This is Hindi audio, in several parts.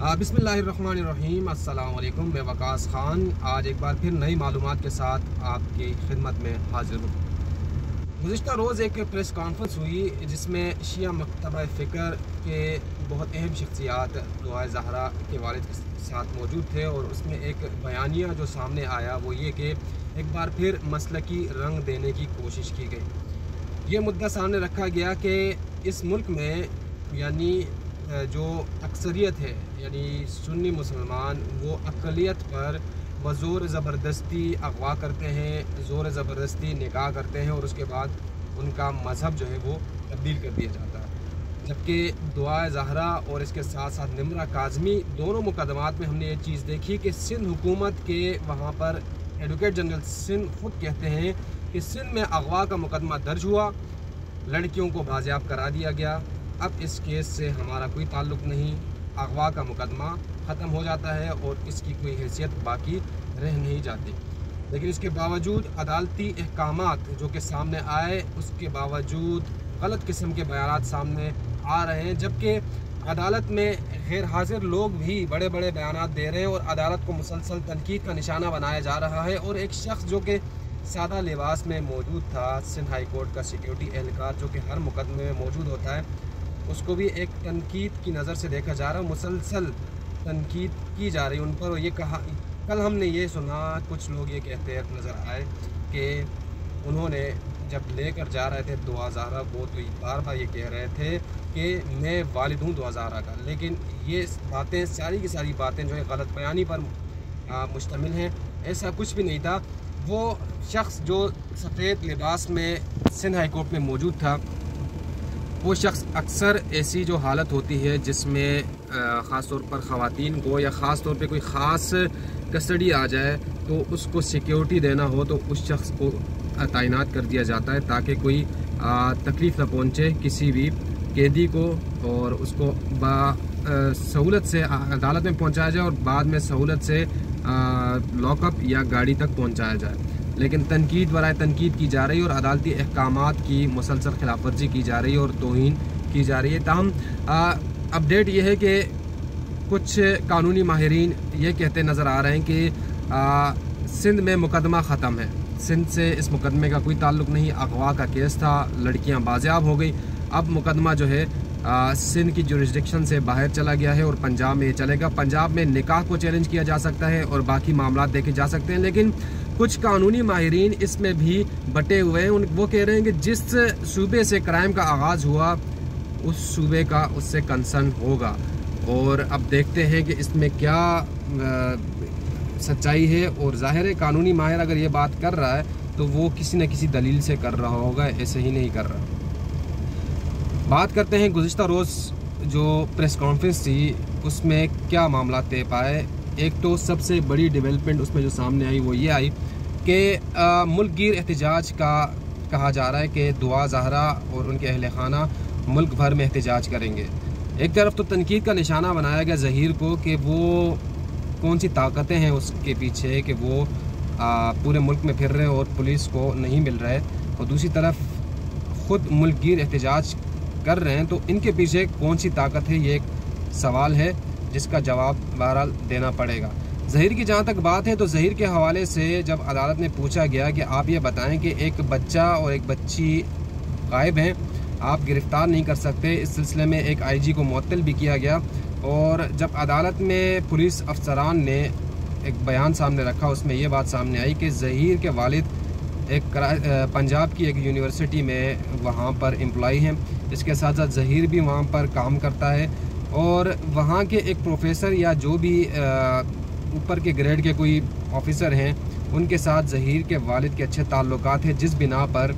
बिस्मिल्लाहिर्रहमानिर्रहीम। अस्सलाम वालेकुम। मैं वकास ख़ान आज एक बार फिर नई मालूमात के साथ आपकी खिदमत में हाजिर हूँ। गुज़िश्ता रोज़ एक प्रेस कॉन्फ्रेंस हुई जिसमें शिया मकतबा फ़िक्र के बहुत अहम शख्सियात दुआ ज़हरा के वालिद के साथ मौजूद थे और उसमें एक बयानिया जो सामने आया वो ये कि एक बार फिर मसलकी रंग देने की कोशिश की गई। ये मुद्दा सामने रखा गया कि इस मुल्क में यानी जो अक्सरियत है यानी सुन्नी मुसलमान वो अक़लियत पर बज़ोर ज़बरदस्ती अगवा करते हैं, ज़ोर ज़बरदस्ती निकाह करते हैं और उसके बाद उनका मज़हब जो है वो तब्दील कर दिया जाता है। जबकि दुआ ज़हरा और इसके साथ साथ निमरा काज़मी दोनों मुकदमात में हमने ये चीज़ देखी कि सिंध हुकूमत के वहाँ पर एडवोकेट जनरल सिंध खुद कहते हैं कि सिंध में अगवा का मुकदमा दर्ज हुआ, लड़कियों को बाजियाब करा दिया गया। अब इस केस से हमारा कोई ताल्लुक़ नहीं, अगवा का मुकदमा ख़त्म हो जाता है और इसकी कोई हैसियत बाकी रह नहीं जाती। लेकिन इसके बावजूद अदालती अहकामात जो कि सामने आए उसके बावजूद गलत किस्म के बयानात सामने आ रहे हैं, जबकि अदालत में गैर हाजिर लोग भी बड़े बड़े बयानात दे रहे हैं और अदालत को मुसलसल तनकीद का निशाना बनाया जा रहा है। और एक शख्स जो कि सादा लिबास में मौजूद था, सिंध हाई कोर्ट का सिक्योरिटी एहलकार जो कि हर मुकदमे में मौजूद होता है, उसको भी एक तनकीद की नज़र से देखा जा रहा है, मुसलसल तनकीद की जा रही है उन पर। और ये कहा, कल हमने ये सुना, कुछ लोग ये कहते नज़र आए कि उन्होंने जब लेकर जा रहे थे दुआ ज़हरा को तो बार बार ये कह रहे थे कि मैं वालिद हूँ दुआ ज़हरा का। लेकिन ये बातें सारी की सारी बातें जो है गलत बयानी पर मुश्तमिल हैं। ऐसा कुछ भी नहीं था। वो शख्स जो सफ़ेद लिबास में सिंध हाई कोर्ट में मौजूद था, वो शख्स अक्सर ऐसी जो हालत होती है जिसमें ख़ास तौर पर ख़वातीन को या ख़ास तौर पे कोई ख़ास कस्टडी आ जाए तो उसको सिक्योरिटी देना हो तो उस शख्स को तैनात कर दिया जाता है ताकि कोई तकलीफ़ न पहुँचे किसी भी कैदी को और उसको सहूलत से अदालत में पहुँचाया जाए और बाद में सहूलत से लॉकअप या गाड़ी तक पहुँचाया जाए। लेकिन तनकीद वराए तनकीद की जा रही है और अदालती अहकामात की मुसलसल खिलाफ वर्जी की जा रही है और तौहीन की जा रही है। ताहम अपडेट ये है कि कुछ कानूनी माहिरीन ये कहते नज़र आ रहे हैं कि सिंध में मुकदमा ख़त्म है, सिंध से इस मुकदमे का कोई ताल्लुक़ नहीं, अगवा का केस था, लड़कियां बाजियाब हो गई। अब मुकदमा जो है सिंध की जुरिस्डिक्शन से बाहर चला गया है और पंजाब में चलेगा। पंजाब में निकाह को चैलेंज किया जा सकता है और बाकी मामला देखे जा सकते हैं। लेकिन कुछ कानूनी माहिरीन इसमें भी बटे हुए हैं। वो कह रहे हैं कि जिस सूबे से क्राइम का आगाज़ हुआ उस सूबे का उससे कंसर्न होगा। और अब देखते हैं कि इसमें क्या सच्चाई है। और ज़ाहिर है कानूनी माहिर अगर ये बात कर रहा है तो वो किसी न किसी दलील से कर रहा होगा, ऐसे ही नहीं कर रहा। बात करते हैं गुज़िश्ता रोज़ जो प्रेस कॉन्फ्रेंस थी उसमें क्या मामला तय पाए। एक तो सबसे बड़ी डेवलपमेंट उसमें जो सामने आई वो ये आई कि मुल्क गिर एहतजाज का कहा जा रहा है कि दुआ ज़हरा और उनके अहल खाना मुल्क भर में एहतजाज करेंगे। एक तरफ तो तनकीद का निशाना बनाया गया ज़हीर को कि वो कौन सी ताकतें हैं उसके पीछे कि वो पूरे मुल्क में फिर रहे हैं और पुलिस को नहीं मिल रहा है, और दूसरी तरफ ख़ुद मुल्क गिर एहतजाज कर रहे हैं। तो इनके पीछे कौन सी ताकत है, ये एक सवाल है जिसका जवाब बहरहाल देना पड़ेगा। ज़हीर की जहाँ तक बात है तो ज़हीर के हवाले से जब अदालत में पूछा गया कि आप ये बताएं कि एक बच्चा और एक बच्ची गायब हैं, आप गिरफ़्तार नहीं कर सकते, इस सिलसिले में एक आईजी को मुअत्तल भी किया गया। और जब अदालत में पुलिस अफसरान ने एक बयान सामने रखा उसमें ये बात सामने आई कि ज़हीर के वालिद एक पंजाब की एक यूनिवर्सिटी में वहाँ पर एम्प्लॉई हैं, इसके साथ साथ ज़हीर भी वहाँ पर काम करता है और वहाँ के एक प्रोफेसर या जो भी ऊपर के ग्रेड के कोई ऑफिसर हैं उनके साथ ज़हीर के वालिद के अच्छे ताल्लुकात हैं, जिस बिना पर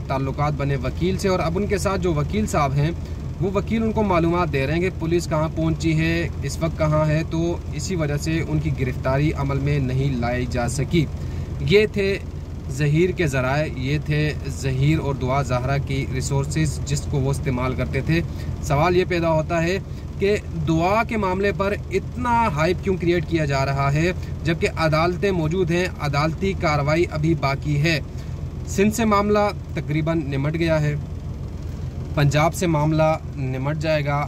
ताल्लुकात बने वकील से। और अब उनके साथ जो वकील साहब हैं वो वकील उनको मालूमात दे रहे हैं कि पुलिस कहाँ पहुँची है, इस वक्त कहाँ है, तो इसी वजह से उनकी गिरफ़्तारी अमल में नहीं लाई जा सकी। ये थे ज़हीर के ज़राए, ये थे ज़हीर और दुआ ज़हरा की रिसोर्सेज जिसको वो इस्तेमाल करते थे। सवाल ये पैदा होता है कि दुआ के मामले पर इतना हाइप क्यों क्रिएट किया जा रहा है जबकि अदालतें मौजूद हैं, अदालती कार्रवाई अभी बाकी है। सिंध से मामला तकरीबन निमट गया है, पंजाब से मामला निमट जाएगा,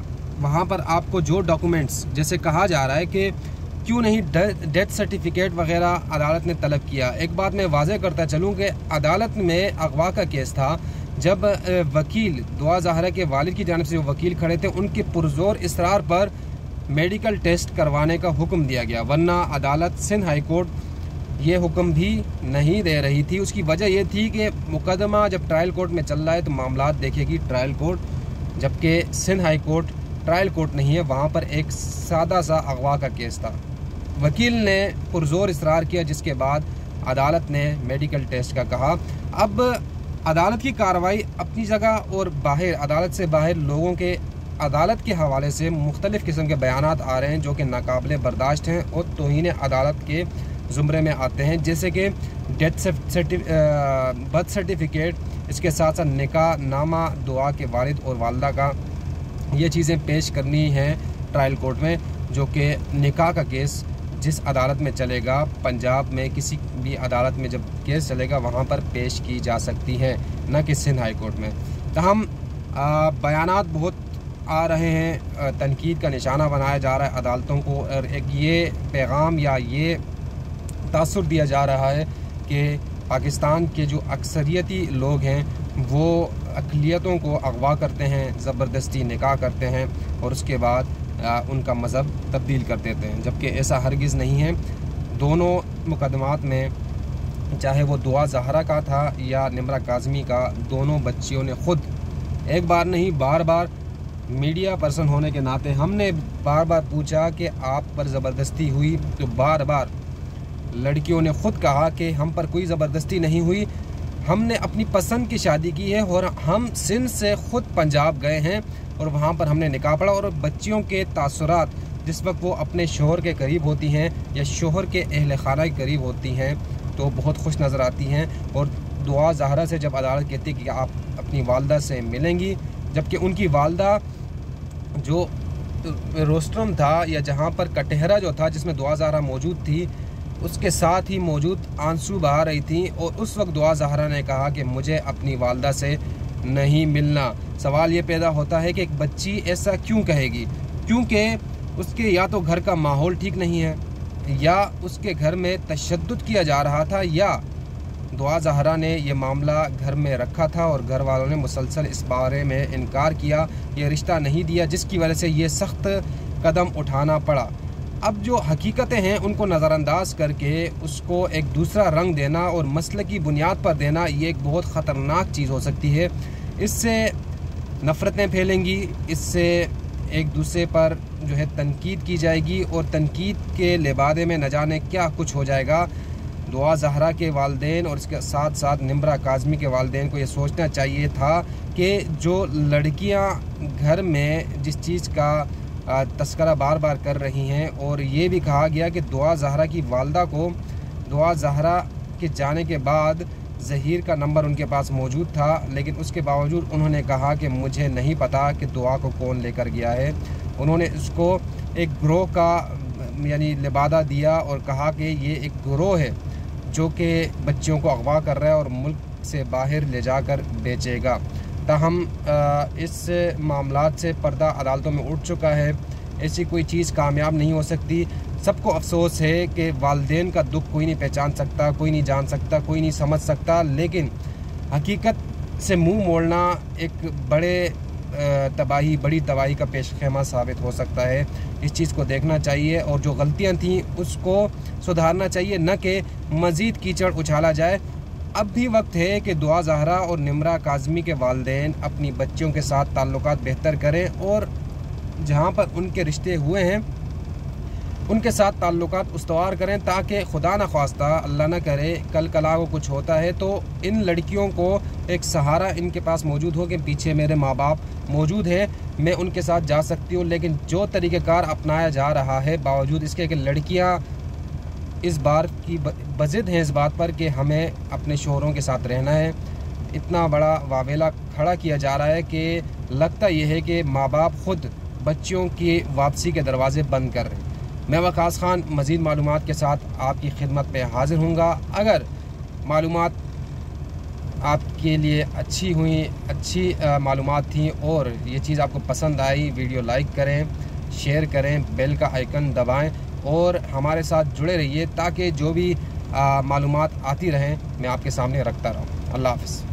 वहाँ पर आपको जो डॉक्यूमेंट्स, जैसे कहा जा रहा है कि क्यों नहीं डेथ सर्टिफिकेट वगैरह अदालत ने तलब किया। एक बात मैं वाज़ेह करता चलूँ कि अदालत में अगवा का केस था, जब वकील दुआ ज़हरा के वालिद की जानिब से जो वकील खड़े थे उनके पुरजोर इसरार पर मेडिकल टेस्ट करवाने का हुक्म दिया गया, वरना अदालत सिंध हाई कोर्ट ये हुक्म भी नहीं दे रही थी। उसकी वजह यह थी कि मुकदमा जब ट्रायल कोर्ट में चल रहा है तो मामलात देखेगी ट्रायल कोर्ट, जबकि Sindh high court trial court नहीं है, वहाँ पर एक सादा सा अगवा का केस था। वकील ने पुरजोर इसरार किया, जिसके बाद अदालत ने मेडिकल टेस्ट का कहा। अब अदालत की कार्रवाई अपनी जगह और बाहर, अदालत से बाहर लोगों के अदालत के हवाले से मुख्तलिफ़ किस्म के बयानात आ रहे हैं जो कि नाकाबिले बर्दाश्त हैं और तौहीन अदालत के ज़ुमरे में आते हैं, जैसे कि बर्थ सर्टिफिकेट, इसके साथ साथ निकाह नामा दुआ के वालिद और वालदा का, ये चीज़ें पेश करनी हैं ट्रायल कोर्ट में, जो कि निकाह का केस जिस अदालत में चलेगा, पंजाब में किसी भी अदालत में जब केस चलेगा वहाँ पर पेश की जा सकती हैं, न कि सिंध हाई कोर्ट में। तहम बयानात बहुत आ रहे हैं, तनकीद का निशाना बनाया जा रहा है अदालतों को, और एक ये पैगाम या ये तासुर दिया जा रहा है कि पाकिस्तान के जो अक्सरियती लोग हैं वो अक़लियतों को अगवा करते हैं, ज़बरदस्ती निकाह करते हैं और उसके बाद उनका मज़हब तब्दील कर देते हैं, जबकि ऐसा हरगिज़ नहीं है। दोनों मुकदमात में, चाहे वो दुआ ज़हरा का था या निम्रा काज़मी का, दोनों बच्चियों ने ख़ुद एक बार नहीं बार बार, मीडिया पर्सन होने के नाते हमने बार बार पूछा कि आप पर ज़बरदस्ती हुई, तो बार बार लड़कियों ने ख़ुद कहा कि हम पर कोई ज़बरदस्ती नहीं हुई, हमने अपनी पसंद की शादी की है और हम सिंध से ख़ुद पंजाब गए हैं और वहाँ पर हमने निकाह पढ़ा। और बच्चियों के तासुरात जिस वक्त वो अपने शोहर के करीब होती हैं या शोहर के अहल खाना के करीब होती हैं तो बहुत खुश नज़र आती हैं। और दुआ ज़हरा से जब अदालत कहती कि आप अपनी वालदा से मिलेंगी, जबकि उनकी वालदा जो रोस्ट्रम था या जहाँ पर कटहरा जो था जिसमें दुआ ज़हरा मौजूद थी, उसके साथ ही मौजूद आंसू बहा रही थी और उस वक्त दुआ ज़हरा ने कहा कि मुझे अपनी वालदा से नहीं मिलना। सवाल ये पैदा होता है कि एक बच्ची ऐसा क्यों कहेगी, क्योंकि उसके या तो घर का माहौल ठीक नहीं है, या उसके घर में तशद्दुद किया जा रहा था, या दुआ ज़हरा ने यह मामला घर में रखा था और घर वालों ने मुसलसल इस बारे में इनकार किया, ये रिश्ता नहीं दिया, जिसकी वजह से ये सख्त कदम उठाना पड़ा। अब जो हकीकतें हैं उनको नज़रअंदाज करके उसको एक दूसरा रंग देना और मसले की बुनियाद पर देना, ये एक बहुत ख़तरनाक चीज़ हो सकती है। इससे नफ़रतें फैलेंगी, इससे एक दूसरे पर जो है तनकीद की जाएगी और तनकीद के लिबादे में न जाने क्या कुछ हो जाएगा। दुआ ज़हरा के वालिदैन और इसके साथ साथ निम्रा काज़मी के वालिदैन को ये सोचना चाहिए था कि जो लड़कियां घर में जिस चीज़ का तस्करा बार बार कर रही हैं, और ये भी कहा गया कि दुआ ज़हरा की वालदा को दुआ ज़हरा के जाने के बाद ज़हीर का नंबर उनके पास मौजूद था, लेकिन उसके बावजूद उन्होंने कहा कि मुझे नहीं पता कि दुआ को कौन लेकर गया है। उन्होंने उसको एक ग्रोह का यानी लिबादा दिया और कहा कि ये एक ग्रोह है जो कि बच्चियों को अगवा कर रहा है और मुल्क से बाहर ले जाकर बेचेगा। ताहम इस मामलात से पर्दा अदालतों में उठ चुका है, ऐसी कोई चीज़ कामयाब नहीं हो सकती। सबको अफसोस है कि वालिदैन का दुख कोई नहीं पहचान सकता, कोई नहीं जान सकता, कोई नहीं समझ सकता, लेकिन हकीकत से मुंह मोड़ना एक बड़ी तबाही का पेश खेमा साबित हो सकता है। इस चीज़ को देखना चाहिए और जो गलतियां थीं उसको सुधारना चाहिए, न कि मज़ीद कीचड़ उछाला जाए। अब भी वक्त है कि दुआ ज़हरा और निम्रा काज़मी के वालिदैन अपनी बच्चियों के साथ ताल्लुकात बेहतर करें और जहाँ पर उनके रिश्ते हुए हैं उनके साथ ताल्लुकात उस्तवार करें, ताकि खुदा न ख्वास्ता अल्लाह न करे कल कला को कुछ होता है तो इन लड़कियों को एक सहारा इनके पास मौजूद हो कि पीछे मेरे माँ बाप मौजूद है, मैं उनके साथ जा सकती हूँ। लेकिन जो तरीक़ेकार अपनाया जा रहा है, बावजूद इसके कि लड़कियाँ इस बार की बज़िद हैं इस बात पर कि हमें अपने शोहरों के साथ रहना है, इतना बड़ा वावेला खड़ा किया जा रहा है कि लगता यह है कि माँ बाप ख़ुद बच्चियों की वापसी के दरवाज़े बंद कर रहे हैं। मैं वकास खान मज़ीद मालूमात के साथ आपकी खिदमत में हाज़िर हूँगा। अगर मालूमात आपके लिए अच्छी मालूमात थी और ये चीज़ आपको पसंद आई, वीडियो लाइक करें, शेयर करें, बेल का आइकन दबाएं और हमारे साथ जुड़े रहिए ताकि जो भी मालूमात आती रहें मैं आपके सामने रखता रहूं। अल्लाह हाफ़िज़।